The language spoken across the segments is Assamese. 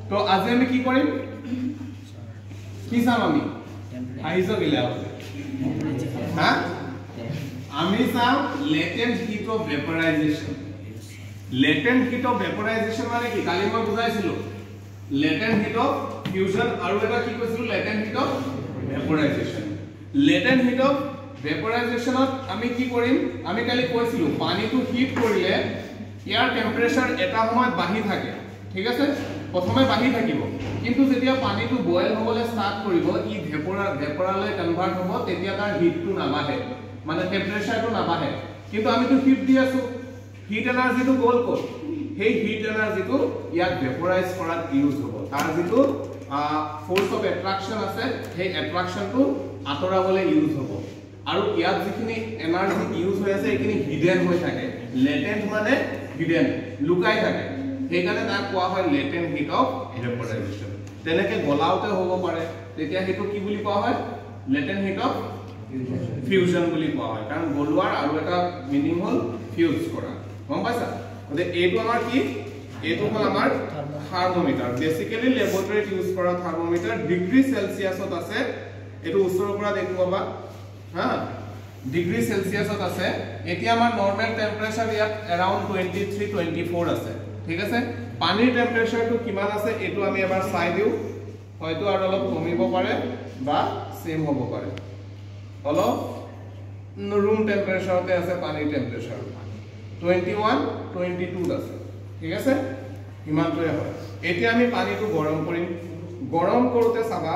তো আজি আমি কি কৰিম কি চাম আমি আইজো গিলা হা আমি চাম latent heat of vaporization latent heat of vaporization মানে কি কালি মই বুজাইছিলো latent heat of fusion আৰু এটা কি কৈছিলো latent heat of vaporization latent heat of vaporization আমি কি কৰিম আমি কালি কৈছিলো পানীটো হিট কৰিলে ইয়াৰ টেম্পাৰেচাৰ এটা সময়ত বাঢ়ি থাকে ঠিক আছে প্ৰথমে বাঢ়ি থাকিব কিন্তু যেতিয়া পানীটো বয়েল হ'বলৈ ষ্টাৰ্ট কৰিব ই ভেপৰালৈ কনভাৰ্ট হ'ব তেতিয়া তাৰ হিটটো নাবাঢ়ে মানে টেম্পাৰেচাৰটো নাবাঢ়ে কিন্তু আমিটো হিট দি আছো হিট এনাৰ্জিটো গ'ল ক'ত সেই হিট এনাৰ্জিটো ইয়াত ভেপৰাইজ কৰাত ইউজ হ'ব তাৰ যিটো ফোৰ্স অফ এট্ৰাকশন আছে সেই এট্ৰাকশনটো আতৰাবলৈ ইউজ হ'ব আৰু ইয়াত যিখিনি এনাৰ্জি ইউজ হৈ আছে এইখিনি হিডেন হৈ থাকে লেটেন্ট মানে হিডেন লুকাই থাকে সেইকাৰণে তাক কোৱা হয় লেটেন্ট হিট অফ ভেপৰাইজেশন তেনেকে গলাওতে হ'ব পাৰে তেতিয়া হেতু কি বুলি কোৱা হয় লেটেন্ট হিট অফ ফিউজন বুলি কোৱা হয় কাৰণ গলোৱাৰ আৰু এটা মিনিং হল ফিউজ কৰা গম পাইছা মানে এইটো আমাৰ কি এইটো হল আমাৰ থাৰ্মোমিটাৰ বেসিক্যালি ল্যাবৰেটৰীত ইউজ কৰা থাৰ্মোমিটাৰ ডিগ্ৰী সেলসিয়াছত আছে এটো ওচৰৰ পৰা দেখুৱাবা হা ডিগ্ৰী সেলসিয়াছত আছে এতিয়া আমাৰ নৰমাল টেম্পাৰেচাৰ ইয়াত अराउंड 23 24 আছে ঠিক আছে পানীৰ টেম্পাৰেচাৰটো কিমান আছে এটো আমি এবাৰ চাই দিও হয়তো আৰু অলপ কমিব পাৰে বা সেম হ'ব পাৰে অলপ ৰুম টেম্পাৰেচাৰতে আছে পানীৰ টেম্পাৰেচাৰ 21 22 আছে ঠিক আছে ইমানটোৱে হয় এতিয়া আমি পানীটো গৰম কৰিম গৰম কৰোতে চাবা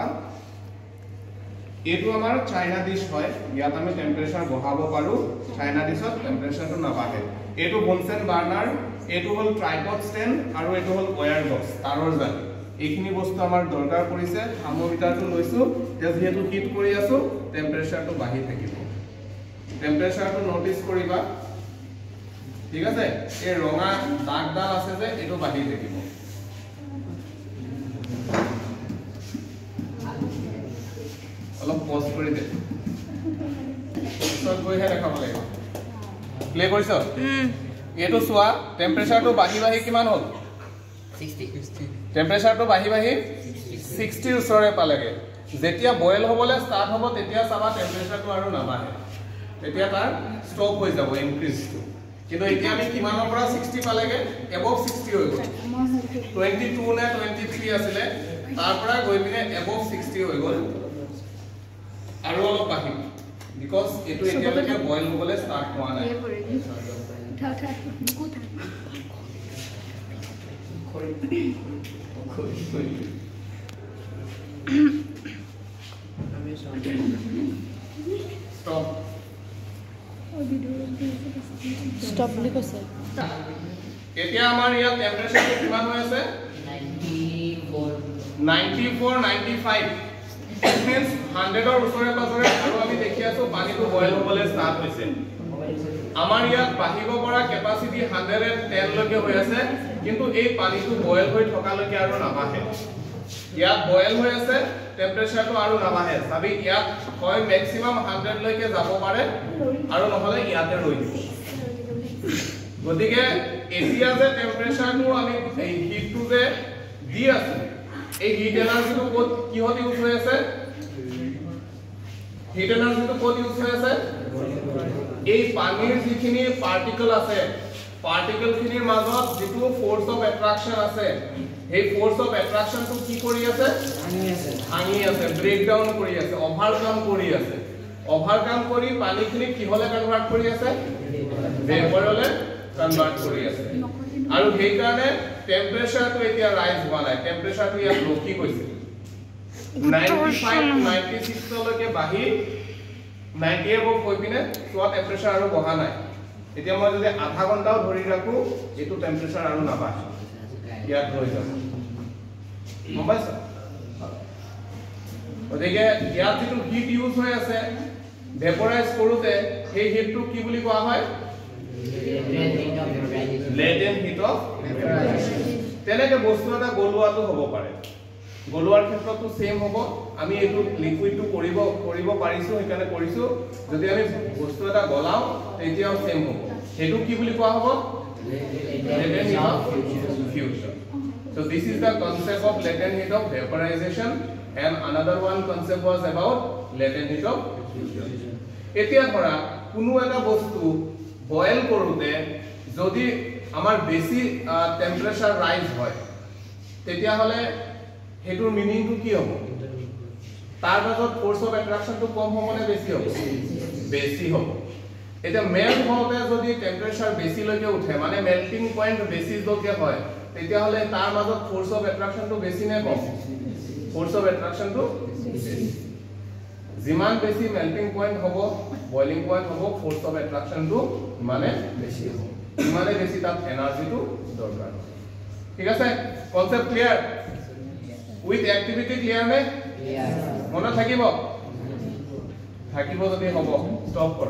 এটো আমাৰ চাইনা ডিশ হয় ইয়াত আমি টেম্পাৰেচাৰ বহাব পাৰো চাইনা ডিশত টেম্পাৰেচাৰটো নাবাঢ়ে এটো বনসেন বাৰ্নাৰ এটো হল ট্ৰাইপড স্ট্যান্ড আৰু এটো হল ওয়্যাৰ বক্স তাৰৰ জালি এইখিনি বস্তু আমাৰ দৰকাৰ পৰিছে থাৰ্মোমিটাৰটো লৈছো যেহেতু হিট কৰি আছো টেম্পাৰেচাৰটো বাঢ়ি থাকিব টেম্পাৰেচাৰটো নোটিস কৰিবা ঠিক আছে এই ৰঙা দাগডাল আছে যে এটো বাঢ়ি থাকিব অলপ পজ কৰি দে সব গৈ হে দেখাব লাগিব প্লে কৰিছ এটো সোয়া টেম্পাৰেচাৰটো বাঢ়ি বাঢ়ি কিমান হল 60 টেম্পাৰেচাৰটো বাঢ়ি বাঢ়ি 60 ওচৰে পালেগে যেতিয়া বয়েল হ'বলৈ ষ্টাৰ্ট হ'ব তেতিয়া চাবা টেম্পাৰেচাৰটো আৰু নাবাঢ়ে তেতিয়া তাৰ ষ্টপ হৈ যাব ইনক্ৰিজটো কিন্তু এতিয়া আমি কিমানৰ পৰা 60 পালেগে এবভ 60 হৈ গ'ল 22 নে 23 আছিল তাৰ পৰা গৈ পিনে এবভ 60 হৈ গ'ল আৰু অলপ বাঢ়িব বিকজ এটো এতিয়ালৈকে বয়েল হ'বলৈ ষ্টাৰ্ট হোৱা নাই Stop. Stop বুলি কৈছে এতিয়া আমাৰ ইয়াত টেম্পাৰেচাৰটো কিমান হৈ আছে 94 95 it means 100 ৰ ওচৰে পাজৰে আৰু আমি দেখি আছো পানীটো বয়েল হ'বলৈ ষ্টাৰ্ট হৈছে আমাৰ ইয়াত বাঢ়িব পৰা ক্যাপাসিটি 110 লৈকে হৈ আছে কিন্তু এই পানীটো বয়েল হৈ থকালৈকে আৰু নাবাঢ়ে ইয়াত বয়েল হৈ আছে টেম্পাৰেচাৰটো আৰু নাবাঢ়ে সাবি ইয়াত হয় ম্যাক্সিমাম 100 লৈকে যাব পাৰে আৰু নহলে ইয়াতে ৰৈ দিব গতিকে এতিয়া যে টেম্পাৰেচাৰটো আমি এই হিটটো যে দি আছে এই হিট এনাৰ্জিটো ক'ত কিহত ইউজ হৈ আছে হিট এনাৰ্জিটো ক'ত ইউজ হৈ আছে এই পানীৰ যিখিনি পাৰ্টিকল আছে পাৰ্টিকল খিনিৰ মাজত যেটো ফোৰ্স অফ এট্ৰাকশন আছে এই ফোৰ্স অফ এট্ৰাকশনটো কি কৰি আছে ভাঙি আছে ব্ৰেক ডাউন কৰি আছে ওভাৰকাম কৰি পানীখিনি কিহলে কনভাৰ্ট কৰি আছে ভেপৰলে কনভাৰ্ট কৰি আছে আৰু সেই কাৰণে টেম্পাৰেচাৰটো এতিয়া ৰাইজ হোৱা নাই টেম্পাৰেচাৰটো ইয়াত ৰখি গৈছে 95 96 লৈকে বাঢ়ি 90 এবভ হৈ পিনে সোৱা টেম্পাৰেচাৰ আৰু বহা নাই এতিয়া মই যদি আধা ঘণ্টাও ধৰি ৰাখো এটো টেম্পাৰেচাৰ আৰু নাবাঢ়ে ইয়াত হৈ যাব গম পাইছা ওদিকে ইয়াত যেটো হিট ইউজ হৈ আছে ভেপৰাইজ কৰোতে সেই হিটটো কি বুলি কোৱা হয় লেটেন্ট হিট অফ ভেপৰাইজেশন তেনেকে বস্তু এটা গলোৱাটো হ'ব পাৰে গলোৱাৰ ক্ষেত্ৰটো সেম হ'ব আমি এটো লিকুইডটো কৰিব পাৰিছো সেইকাৰণে কৰিছো যদি আমি বস্তু এটা গলাও তেতিয়াও সেম হ'ব হেতু কি বুলি কোৱা হ'ব latent heat of fusion So this is the concept of latent heat of vaporization, and another one concept was about latent heat of diffusion. এতিয়া ধৰা কোনো এটা বস্তু বয়েল কৰোতে যদি আমাৰ বেছি টেম্পাৰেচাৰ ৰাইজ হয় তেতিয়া হলে হেতুৰ মিনিংটো কি হ'ব তাৰ মাজত ফোর্স অফ অ্যাট্রাকশনটো কম হ'ব নে বেছি হ'ব বেছি হ'ব এটা মেল্ট হওঁতে যদি টেম্পারেচার বেছি লৈকে উঠে মানে মেল্টিং পয়েন্ট বেছি লৈকে হয় তেতিয়া হলে তাৰ মাজত ফোর্স অফ অ্যাট্রাকশনটো বেছি নে কম ফোর্স অফ অ্যাট্রাকশনটো বেছি যিমান বেছি মেল্টিং পয়েন্ট হ'ব বয়লিং পয়েন্ট হ'ব ফোর্স অফ অ্যাট্রাকশনটো মানে বেছি হ'ব ইমানে বেছি তাত এনার্জিটো দৰকাৰ ঠিক আছে concept clear with activity clear নে মনত থাকিব যদি হ'ব স্টপ কৰ